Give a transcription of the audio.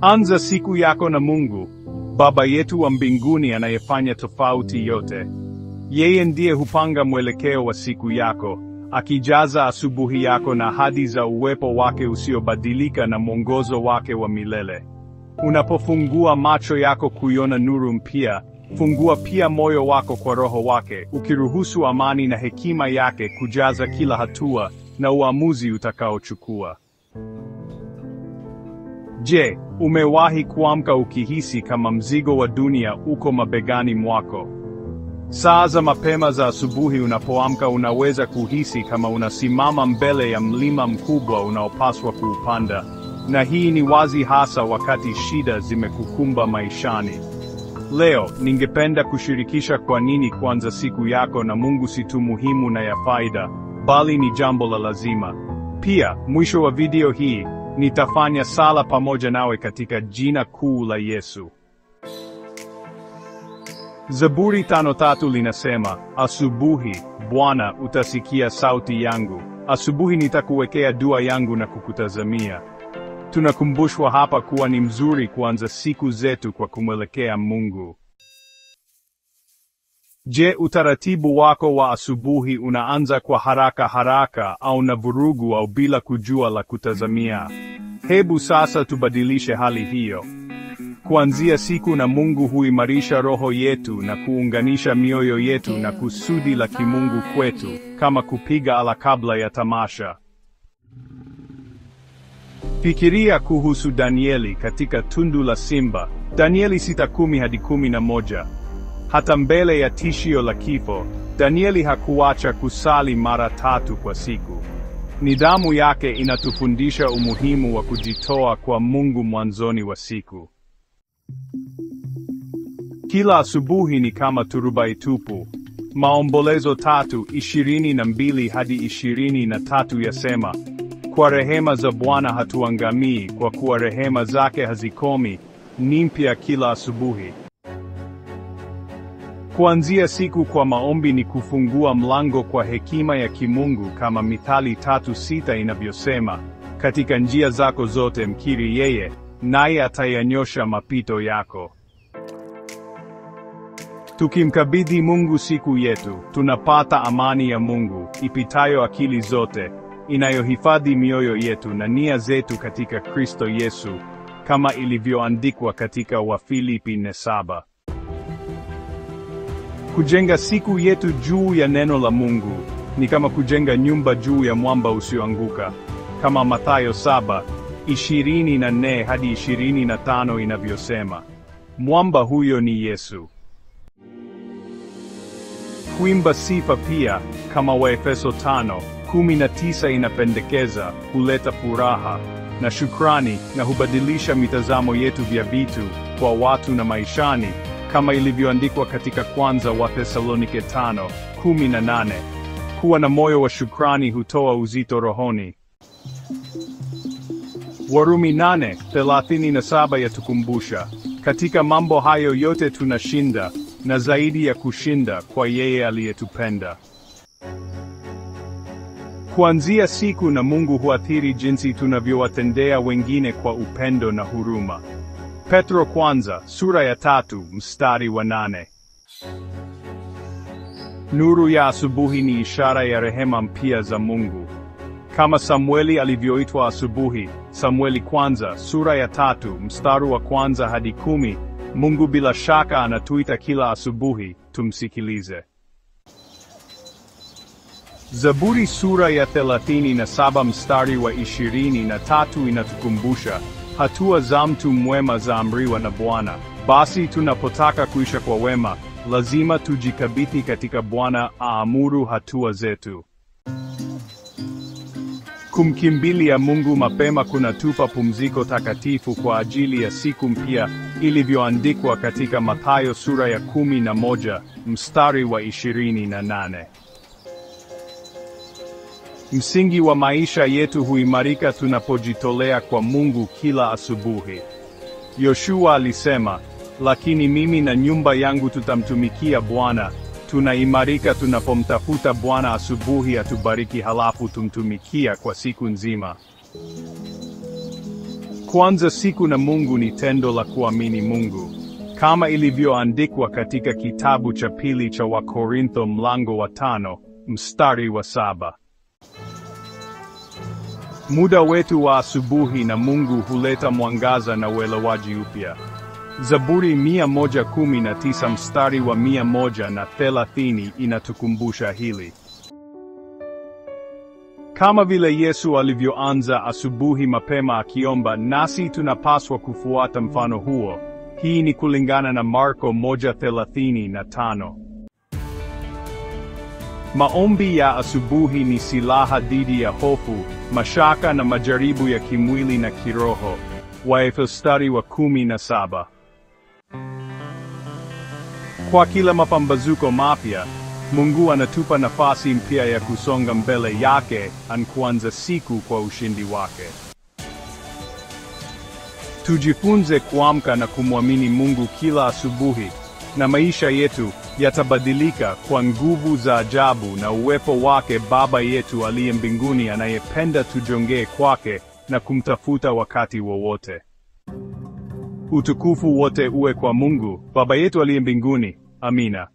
Anza siku yako na Mungu, Baba yetu wa mbinguni anayefanya tofauti yote. Yeye ndiye hupanga mwelekeo wa siku yako, akijaza asubuhi yako na ahadi za uwepo wake usiobadilika na mwongozo wake wa milele. Unapofungua macho yako kuiona nuru mpya, fungua pia moyo wako kwa Roho wake, ukiruhusu amani na hekima yake kujaza kila hatua na uamuzi utakaochukua. Je, umewahi kuamka ukihisi kama mzigo wa dunia uko mabegani mwako? Saa za mapema za asubuhi unapoamka unaweza kuhisi kama unasimama mbele ya mlima mkubwa unaopaswa kuupanda, na hii ni wazi hasa wakati shida zimekukumba maishani. Leo, ningependa kushirikisha kwa nini kuanza siku yako na Mungu si tu muhimu na ya faida, bali ni jambo la lazima. Pia, mwisho wa video hii, nitafanya sala pamoja nawe katika jina kuu la Yesu. Zaburi 5:3 linasema, asubuhi, Bwana, utasikia sauti yangu. Asubuhi nitakuwekea dua yangu na kukutazamia. Tunakumbushwa hapa kuwa ni mzuri kuanza siku zetu kwa kumwelekea Mungu. Je, utaratibu wako wa asubuhi unaanza kwa haraka au na vurugu au bila kujua la kutazamia? Hebu sasa tubadilishe hali hiyo. Kuanzia siku na Mungu huimarisha roho yetu na kuunganisha mioyo yetu na kusudi la kimungu kwetu, kama kupiga ala kabla ya tamasha. Fikiria kuhusu Danieli katika tundu la simba, Danieli 6:10-11. Hata mbele ya tishio la kifo, Danieli hakuacha kusali mara 3 kwa siku. Nidhamu yake inatufundisha umuhimu wa kujitoa kwa Mungu mwanzoni wa siku. Kila asubuhi ni kama turubai tupu. Maombolezo 3:22-23 yasema, kwa rehema za Bwana hatuangamii, kwa kuwa rehema zake hazikomi, ni mpya kila asubuhi. Kuanzia siku kwa maombi ni kufungua mlango kwa hekima ya kimungu, kama Mithali 3:6 inavyosema, katika njia zako zote mkiri yeye, naye atayanyosha mapito yako. Tukimkabidhi Mungu siku yetu, tunapata amani ya Mungu, ipitayo akili zote, inayohifadhi mioyo yetu na nia zetu katika Kristo Yesu, kama ilivyoandikwa katika Wafilipi 4:7. Kujenga siku yetu juu ya neno la Mungu ni kama kujenga nyumba juu ya mwamba usioanguka, kama Mathayo 7:24-25 inavyosema. Mwamba huyo ni Yesu. Kuimba sifa pia, kama Waefeso 5:19 inapendekeza, huleta furaha na shukrani na hubadilisha mitazamo yetu vya vitu, kwa watu na maishani, kama ilivyoandikwa katika kwanza Wathesalonike 5:18. Kuwa na moyo wa shukrani hutoa uzito rohoni. Warumi 8:37 yatukumbusha, katika mambo hayo yote tunashinda, na zaidi ya kushinda, kwa yeye aliyetupenda. Kuanzia siku na Mungu huathiri jinsi tunavyowatendea wengine kwa upendo na huruma. Petro kwanza, sura ya 3:8. Nuru ya asubuhi ni ishara ya rehema mpya za Mungu. Kama Samueli alivyoitwa asubuhi, Samueli kwanza, sura ya 3:1-10, Mungu bila shaka anatuita kila asubuhi, tumsikilize. Zaburi sura ya 37:23 inatukumbusha, hatua za mtu mwema zaamriwa na Bwana. Basi tunapotaka kuisha kwa wema, lazima tujikabidhi katika Bwana aamuru hatua zetu. Kumkimbilia Mungu mapema kunatupa pumziko takatifu kwa ajili ya siku mpya, ilivyoandikwa katika Mathayo sura ya 11:28. Msingi wa maisha yetu huimarika tunapojitolea kwa Mungu kila asubuhi. Yoshua alisema, lakini mimi na nyumba yangu tutamtumikia Bwana. Tunaimarika tunapomtafuta Bwana asubuhi atubariki, halafu tumtumikia kwa siku nzima. Kuanza siku na Mungu ni tendo la kuamini Mungu, kama ilivyoandikwa katika kitabu cha pili cha Wakorintho mlango wa 5, mstari wa 7. Muda wetu wa asubuhi na Mungu huleta mwangaza na uelewaji upya. Zaburi 119 mstari wa 130 inatukumbusha hili. Kama vile Yesu alivyoanza asubuhi mapema akiomba, nasi tunapaswa kufuata mfano huo. Hii ni kulingana na Marko 1:35. Maombi ya asubuhi ni silaha dhidi ya hofu, mashaka na majaribu ya kimwili na kiroho. Waefeso mstari wa 17. Kwa kila mapambazuko mapya, Mungu anatupa nafasi mpya ya kusonga mbele yake, kuanza siku kwa ushindi wake. Tujifunze kuamka na kumwamini Mungu kila asubuhi, na maisha yetu yatabadilika kwa nguvu za ajabu na uwepo wake Baba yetu aliye mbinguni anayependa tujongee kwake na kumtafuta wakati wowote. Utukufu wote uwe kwa Mungu, Baba yetu aliye mbinguni. Amina.